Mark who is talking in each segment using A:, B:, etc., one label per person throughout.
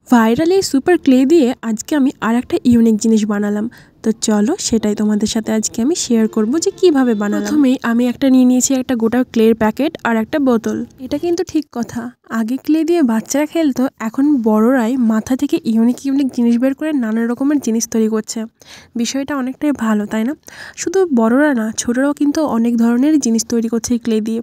A: Viral এই super clay দিয়ে আজকে আমি আর একটা ইউনিক জিনিস বানালাম। তো চলো সেটাই তোমাদের সাথে আজকে আমি শেয়ার করব যে কিভাবে বানালাম। প্রথমেই আমি একটা নিয়ে নিয়েছি একটা গোটা ক্লের প্যাকেট আর একটা বোতল। এটা কিন্তু ঠিক কথা, আগে ক্লে দিয়ে বাচ্চারা খেলতো, এখন বড়রাই মাথা থেকে ইউনিক জিনিস বের করে নানা রকমের জিনিস তৈরি করছে। বিষয়টা অনেকটাই ভালো, তাই না? শুধু বড়রা না, ছোটরাও কিন্তু অনেক ধরনের জিনিস তৈরি করছে এই ক্লে দিয়ে।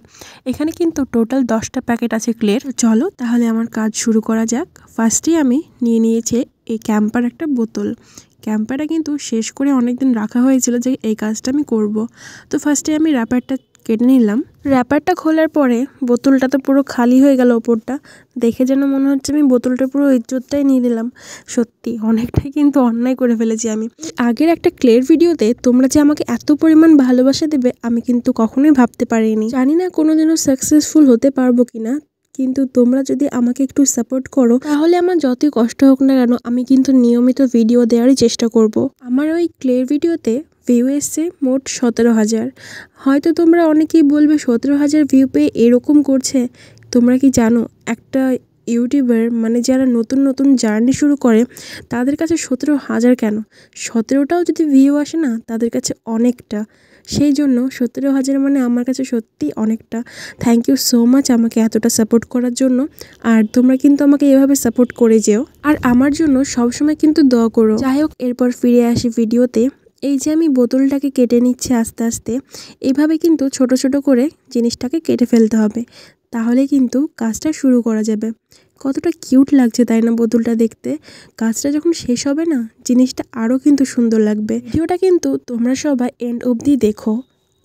A: এখানে কিন্তু টোটাল 10টা প্যাকেট আছে ক্লের। চলো তাহলে আমার কাজ শুরু করা যাক। ফার্স্টেই আমি নিয়ে নিয়েছি এই ক্যাম্পার একটা বোতল। ক্যাম্পারটা কিন্তু শেষ করে অনেক দিন রাখা হয়েছিল যে এই কাজটা আমি করব। তো ফার্স্টে আমি র্যাপারটা কেটে নিলাম। র্যাপারটা খোলার পরে বোতলটা তো পুরো খালি হয়ে গেল ওপরটা। দেখে যেন মনে হচ্ছে আমি বোতলটা পুরো ইজ্জতটাই নিয়ে নিলাম। সত্যি অনেকটাই কিন্তু অন্যায় করে ফেলেছি আমি। আগের একটা ক্লের ভিডিওতে তোমরা যে আমাকে এত পরিমাণ ভালোবাসা দেবে আমি কিন্তু কখনোই ভাবতে পারিনি। জানি না কোনোদিনও সাকসেসফুল হতে পারবো কিনা, কিন্তু তোমরা যদি আমাকে একটু সাপোর্ট করো তাহলে আমার যতই কষ্ট হোক না কেন আমি কিন্তু নিয়মিত ভিডিও দেওয়ারই চেষ্টা করব। আমার ওই ক্লের ভিডিওতে ভিউ এসছে মোট 17,000। হয়তো তোমরা অনেকেই বলবে 17,000 ভিউ পেয়ে এরকম করছে। তোমরা কি জানো একটা ইউটিউবার মানে যারা নতুন নতুন জার্নি শুরু করে তাদের কাছে 17,000 কেন, 17টাও যদি ভিউ আসে না তাদের কাছে অনেকটা। সেই জন্য 17,000 মানে আমার কাছে সত্যি অনেকটা। থ্যাংক ইউ সো মাচ আমাকে এতটা সাপোর্ট করার জন্য। আর তোমরা কিন্তু আমাকে এভাবে সাপোর্ট করে যেও, আর আমার জন্য সবসময় কিন্তু দোয়া করো। যাই হোক, এরপর ফিরে আসি ভিডিওতে। এই যে আমি বোতলটাকে কেটে নিচ্ছি আস্তে আস্তে, এইভাবে কিন্তু ছোট ছোট করে জিনিসটাকে কেটে ফেলতে হবে, তাহলে কিন্তু কাজটা শুরু করা যাবে। কতটা কিউট লাগছে তাই না বোতলটা দেখতে? কাজটা যখন শেষ হবে না জিনিসটা আরও কিন্তু সুন্দর লাগবে। ভিডিওটা কিন্তু তোমরা সবাই এন্ড অবধি দেখো,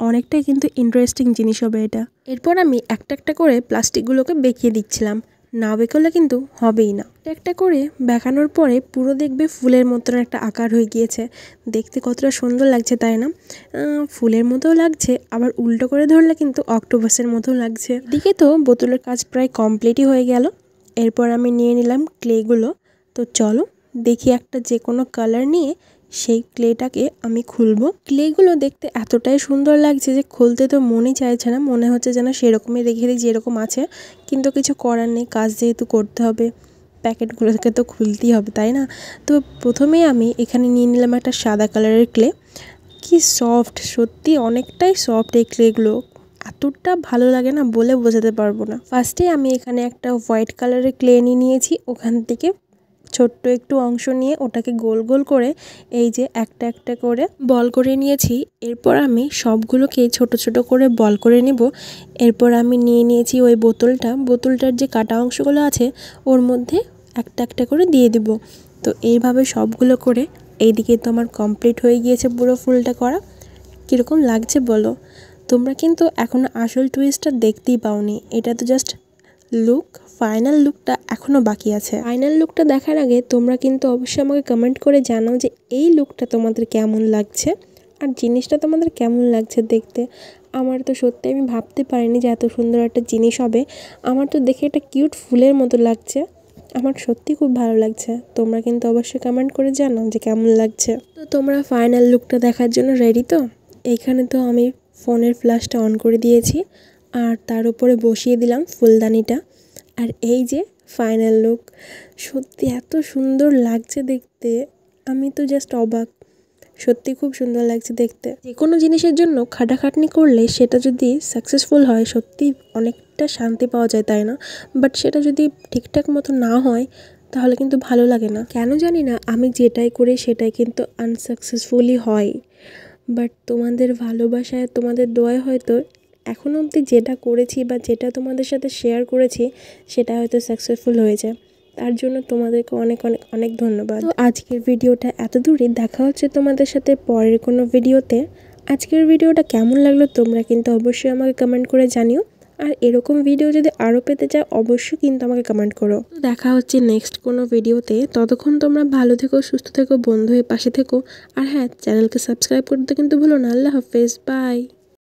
A: অনেকটাই কিন্তু ইন্টারেস্টিং জিনিস হবে এটা। এরপর আমি একটা একটা করে প্লাস্টিকগুলোকে বেঁকিয়ে দিচ্ছিলাম, না বেঁকলে কিন্তু হবেই না। একটা করে বেঁকানোর পরে পুরো দেখবে ফুলের মতন একটা আকার হয়ে গিয়েছে। দেখতে কতটা সুন্দর লাগছে তাই না? ফুলের মতোও লাগছে, আবার উল্টো করে ধরলে কিন্তু অক্টোপাসের মতো লাগছে। এদিকে তো বোতলের কাজ প্রায় কমপ্লিটই হয়ে গেল। এরপর আমি নিয়ে নিলাম ক্লেগুলো। তো চলো দেখি একটা যে কোনো কালার নিয়ে সেই ক্লেটাকে আমি খুলবো। ক্লেগুলো দেখতে এতটাই সুন্দর লাগছে যে খুলতে তো মনই চাইছে না, মনে হচ্ছে যেন সেরকমই রেখে দিই যেরকম আছে। কিন্তু কিছু করার নেই, কাজ যেহেতু করতে হবে, প্যাকেটগুলোকে তো খুলতেই হবে তাই না? তো প্রথমেই আমি এখানে নিয়ে নিলাম একটা সাদা কালারের ক্লে। কি সফট, সত্যি অনেকটাই সফট এই ক্লেগুলো, এতটা ভালো লাগে না বলে বোঝাতে পারবো না। ফার্স্টে আমি এখানে একটা হোয়াইট কালারের ক্লে নিয়ে নিয়েছি, ওখান থেকে ছোট্ট একটু অংশ নিয়ে ওটাকে গোল গোল করে এই যে একটা একটা করে বল করে নিয়েছি। এরপর আমি সবগুলোকে ছোট ছোট করে বল করে নিব। এরপর আমি নিয়ে নিয়েছি ওই বোতলটার যে কাটা অংশগুলো আছে ওর মধ্যে একটা একটা করে দিয়ে দিব। তো এইভাবে সবগুলো করে এইদিকে তো আমার কমপ্লিট হয়ে গিয়েছে পুরো ফুলটা করা। কীরকম লাগছে বলো? তোমরা কিন্তু এখনও আসল টুইস্টটা দেখতেই পাওনি, এটা তো জাস্ট লুক। ফাইনাল লুকটা এখনও বাকি আছে। ফাইনাল লুকটা দেখার আগে তোমরা কিন্তু অবশ্যই আমাকে কমেন্ট করে জানাও যে এই লুকটা তোমাদের কেমন লাগছে আর জিনিসটা তোমাদের কেমন লাগছে দেখতে। আমার তো সত্যি আমি ভাবতে পারিনি যে এত সুন্দর একটা জিনিস হবে। আমার তো দেখে একটা কিউট ফুলের মতো লাগছে, আমার সত্যি খুব ভালো লাগছে। তোমরা কিন্তু অবশ্যই কমেন্ট করে জানাও যে কেমন লাগছে। তো তোমরা ফাইনাল লুকটা দেখার জন্য রেডি তো? এইখানে তো আমি ফোনের ফ্ল্যাশটা অন করে দিয়েছি আর তার উপরে বসিয়ে দিলাম ফুলদানিটা। আর এই যে ফাইনাল লুক, সত্যি এত সুন্দর লাগছে দেখতে, আমি তো জাস্ট অবাক। সত্যি খুব সুন্দর লাগছে দেখতে। যে কোনো জিনিসের জন্য খাটাখাটনি করলে সেটা যদি সাকসেসফুল হয় সত্যি অনেকটা শান্তি পাওয়া যায় তাই না? বাট সেটা যদি ঠিকঠাক মতো না হয় তাহলে কিন্তু ভালো লাগে না। কেন জানি না আমি যেটাই করি সেটাই কিন্তু আনসাকসেসফুলই হয়। বাট তোমাদের ভালোবাসায়, তোমাদের দোয়ায় হয়তো এখনও অবধি যেটা করেছি বা যেটা তোমাদের সাথে শেয়ার করেছি সেটা হয়তো সাকসেসফুল হয়েছে। তার জন্য তোমাদেরকে অনেক অনেক অনেক ধন্যবাদ। তো আজকের ভিডিওটা এত দূরই, দেখা হচ্ছে তোমাদের সাথে পরের কোনো ভিডিওতে। আজকের ভিডিওটা কেমন লাগলো তোমরা কিন্তু অবশ্যই আমাকে কমেন্ট করে জানিও। আর এরকম ভিডিও যদি আরও পেতে চাও অবশ্যই কিন্তু আমাকে কমেন্ট করো। তো দেখা হচ্ছে নেক্সট কোনো ভিডিওতে। ততক্ষণ তোমরা ভালো থেকো, সুস্থ থেকো, বন্ধু হয়ে পাশে থেকো। আর হ্যাঁ, চ্যানেলকে সাবস্ক্রাইব করতে কিন্তু ভুলো না। আল্লাহ হাফেজ, বাই।